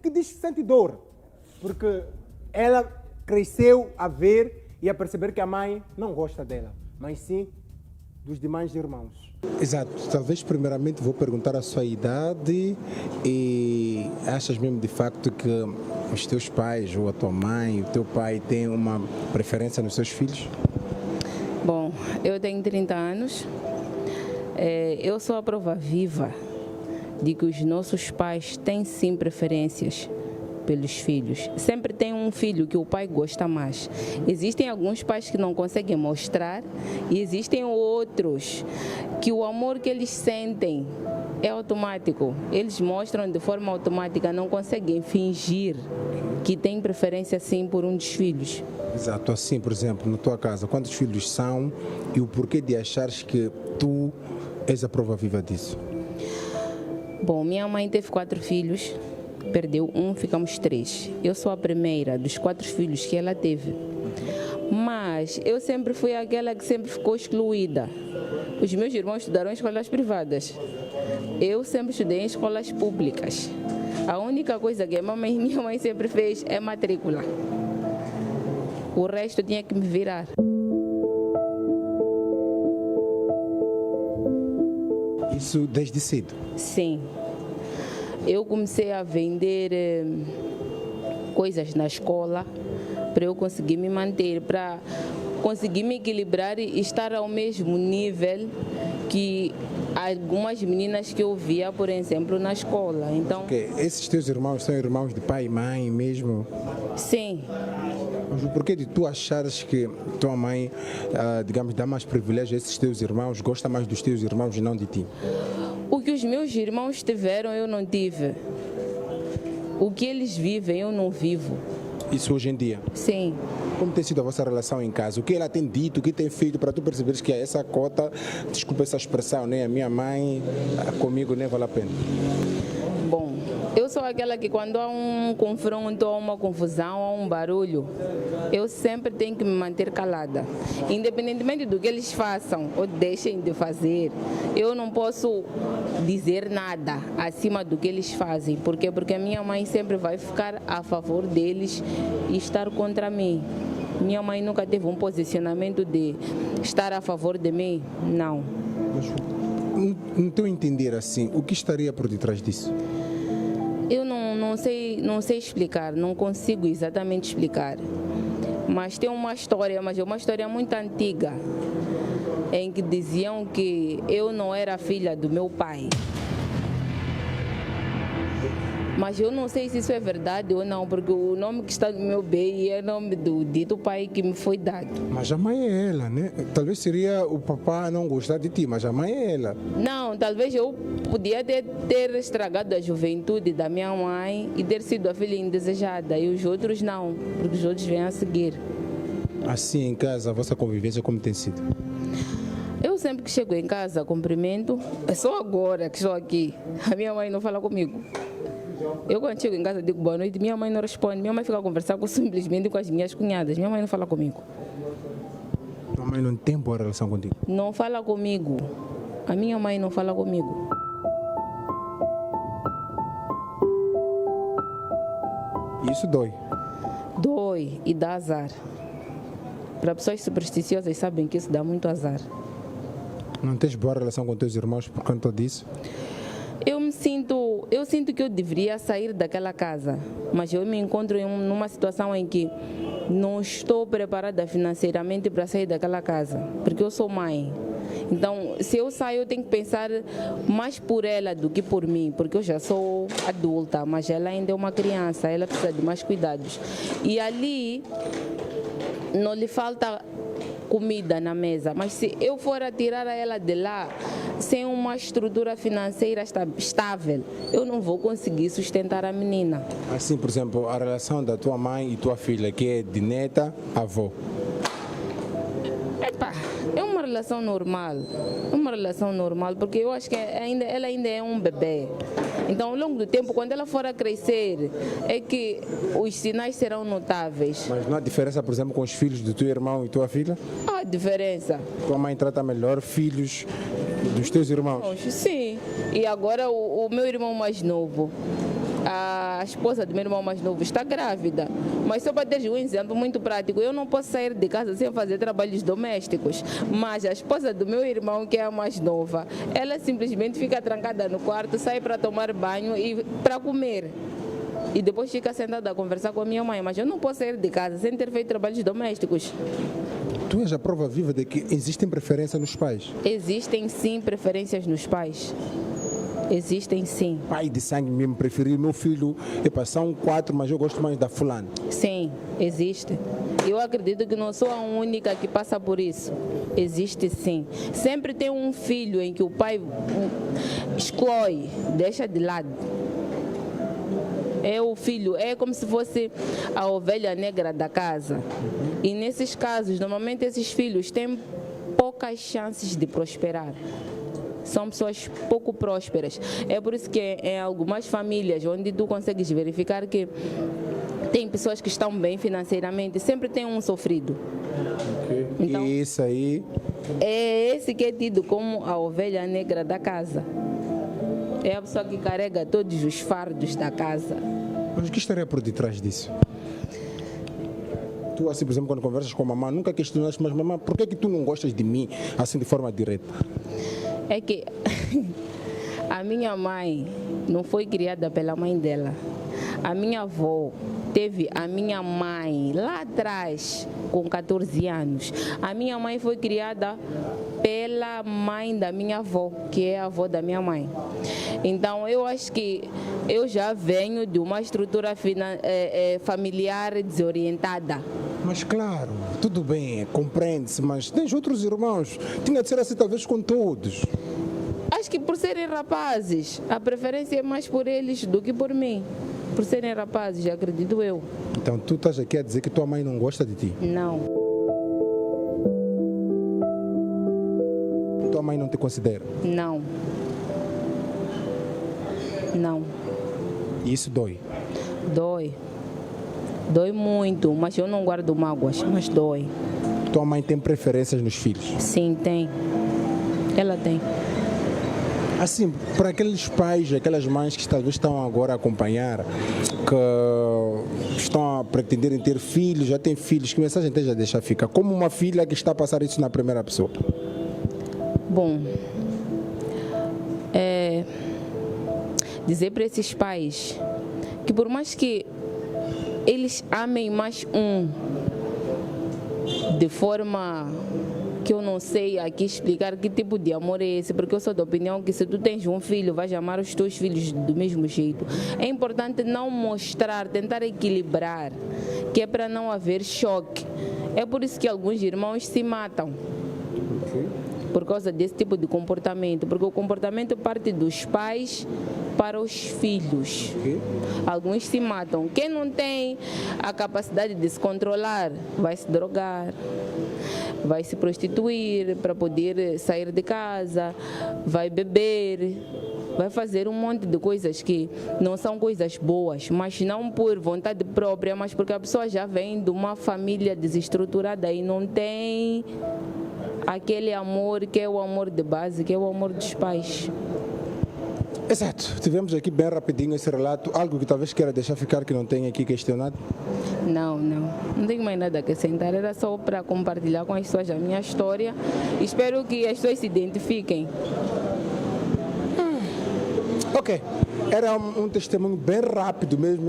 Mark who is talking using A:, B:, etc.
A: que diz que sente dor, porque ela cresceu a ver e a perceber que a mãe não gosta dela, mas sim dos demais irmãos.
B: Exato. Talvez primeiramente vou perguntar a sua idade e achas mesmo de facto que os teus pais, ou a tua mãe, o teu pai têm uma preferência nos seus filhos?
C: Bom, eu tenho 30 anos, eu sou a prova viva de que os nossos pais têm sim preferências pelos filhos. Sempre tem um filho que o pai gosta mais. Existem alguns pais que não conseguem mostrar e existem outros que o amor que eles sentem é automático. Eles mostram de forma automática, não conseguem fingir que têm preferência sim por um dos filhos.
B: Exato. Assim, por exemplo, na tua casa, quantos filhos são e o porquê de achares que tu és a prova viva disso?
C: Bom, minha mãe teve 4 filhos. Perdeu um, ficamos 3. Eu sou a primeira dos 4 filhos que ela teve. Mas eu sempre fui aquela que sempre ficou excluída. Os meus irmãos estudaram em escolas privadas. Eu sempre estudei em escolas públicas. A única coisa que minha mãe sempre fez é matrícula. O resto eu tinha que me virar.
B: Isso desde cedo?
C: Sim. Eu comecei a vender coisas na escola para eu conseguir me manter, para conseguir me equilibrar e estar ao mesmo nível que algumas meninas que eu via, por exemplo, na escola. Então,
B: esses teus irmãos são irmãos de pai e mãe mesmo?
C: Sim.
B: Mas o porquê de tu achares que tua mãe, digamos, dá mais privilégio a esses teus irmãos, gosta mais dos teus irmãos e não de ti?
C: O que os meus irmãos tiveram, eu não tive. O que eles vivem, eu não vivo.
B: Isso hoje em dia?
C: Sim.
B: Como tem sido a vossa relação em casa? O que ela tem dito, o que tem feito para tu perceberes que essa cota, desculpa essa expressão, né? A minha mãe comigo nem vale a pena?
C: Bom, eu sou aquela que quando há um confronto, há uma confusão, há um barulho, eu sempre tenho que me manter calada. Independentemente do que eles façam ou deixem de fazer, eu não posso dizer nada acima do que eles fazem. Por quê? Porque a minha mãe sempre vai ficar a favor deles e estar contra mim. Minha mãe nunca teve um posicionamento de estar a favor de mim, não.
B: No teu entender assim, o que estaria por detrás disso?
C: Eu não sei explicar, não consigo exatamente explicar. Mas tem uma história, mas é uma história muito antiga, em que diziam que eu não era filha do meu pai. Mas eu não sei se isso é verdade ou não, porque o nome que está no meu BI é o nome do dito pai que me foi dado.
B: Mas a mãe é ela, né? Talvez seria o papá não gostar de ti, mas a mãe é ela.
C: Não, talvez eu podia ter estragado a juventude da minha mãe e ter sido a filha indesejada, e os outros não, porque os outros vêm a seguir.
B: Assim, em casa, a vossa convivência como tem sido?
C: Eu sempre que chego em casa, cumprimento, é só agora que estou aqui. A minha mãe não fala comigo. Eu quando chego em casa digo boa noite, minha mãe não responde, minha mãe fica a conversar simplesmente com as minhas cunhadas, minha mãe não fala comigo.
B: Tua mãe não tem boa relação contigo?
C: Não fala comigo, a minha mãe não fala comigo.
B: Isso dói?
C: Dói e dá azar. Para pessoas supersticiosas sabem que isso dá muito azar.
B: Não tens boa relação com teus irmãos por conta disso?
C: Eu sinto que eu deveria sair daquela casa, mas eu me encontro numa situação em que não estou preparada financeiramente para sair daquela casa, porque eu sou mãe. Então, se eu sair, eu tenho que pensar mais por ela do que por mim, porque eu já sou adulta, mas ela ainda é uma criança, ela precisa de mais cuidados. E ali não lhe falta comida na mesa, mas se eu for a tirar ela de lá sem uma estrutura financeira estável, eu não vou conseguir sustentar a menina.
B: Assim, por exemplo, a relação da tua mãe e tua filha, que é de neta a avó.
C: É uma relação normal, porque eu acho que ela ainda é um bebê. Então, ao longo do tempo, quando ela for a crescer, é que os sinais serão notáveis.
B: Mas não há diferença, por exemplo, com os filhos do teu irmão e tua filha?
C: Há diferença.
B: Tua mãe trata melhor filhos dos teus irmãos?
C: Sim, e agora o meu irmão mais novo, a esposa do meu irmão mais novo está grávida. Mas só para ter um exemplo muito prático, eu não posso sair de casa sem fazer trabalhos domésticos. Mas a esposa do meu irmão, que é a mais nova, ela simplesmente fica trancada no quarto, sai para tomar banho e para comer. E depois fica sentada a conversar com a minha mãe. Mas eu não posso sair de casa sem ter feito trabalhos domésticos.
B: Tu és a prova viva de que existem preferências nos pais.
C: Existem sim preferências nos pais. Existem sim.
B: Pai de sangue mesmo, preferir meu filho, são 4, mas eu gosto mais da fulana.
C: Sim, existe. Eu acredito que não sou a única que passa por isso. Existe sim. Sempre tem um filho em que o pai exclui, deixa de lado. É o filho, é como se fosse a ovelha negra da casa. E nesses casos, normalmente esses filhos têm poucas chances de prosperar. São pessoas pouco prósperas. É por isso que em algumas famílias onde tu consegues verificar que tem pessoas que estão bem financeiramente, sempre tem um sofrido. Então,
B: e isso aí...
C: é esse que é tido como a ovelha negra da casa. É a pessoa que carrega todos os fardos da casa.
B: Mas o que estaria por detrás disso? Tu, assim, por exemplo, quando conversas com a mamãe, nunca questionaste, mas mamãe, por que tu não gostas de mim, assim, de forma direta?
C: É que a minha mãe não foi criada pela mãe dela. A minha avó teve a minha mãe lá atrás, com 14 anos. A minha mãe foi criada pela mãe da minha avó, que é a avó da minha mãe. Então, eu acho que eu já venho de uma estrutura familiar desorientada.
B: Mas claro, tudo bem, compreende-se, mas tens outros irmãos. Tinha de ser assim talvez com todos.
C: Acho que por serem rapazes, a preferência é mais por eles do que por mim. Por serem rapazes, acredito eu.
B: Então tu estás aqui a dizer que tua mãe não gosta de ti?
C: Não.
B: Tua mãe não te considera?
C: Não. Não.
B: E isso dói?
C: Dói. Dói muito, mas eu não guardo mágoas, mas dói.
B: Tua mãe tem preferências nos filhos?
C: Sim, tem. Ela tem.
B: Assim, para aqueles pais, aquelas mães que talvez estão agora a acompanhar, que estão a pretenderem ter filhos, já têm filhos, que mensagem tens a deixar ficar? Como uma filha que está a passar isso na primeira pessoa?
C: Bom, dizer para esses pais que por mais que eles amem mais um de forma que eu não sei aqui explicar que tipo de amor é esse, porque eu sou da opinião que se tu tens um filho, vais amar os teus filhos do mesmo jeito. É importante não mostrar, tentar equilibrar, que é para não haver choque. É por isso que alguns irmãos se matam. Por causa desse tipo de comportamento, porque o comportamento parte dos pais para os filhos. Alguns se matam. Quem não tem a capacidade de se controlar, vai se drogar, vai se prostituir para poder sair de casa, vai beber, vai fazer um monte de coisas que não são coisas boas, mas não por vontade própria, mas porque a pessoa já vem de uma família desestruturada e não tem aquele amor que é o amor de base, que é o amor dos pais.
B: Exato. Tivemos aqui bem rapidinho esse relato. Algo que talvez queira deixar ficar que não tenha aqui questionado?
C: Não tenho mais nada a acrescentar. Era só para compartilhar com as pessoas a minha história. Espero que as pessoas se identifiquem.
B: Ok. Era um testemunho bem rápido mesmo.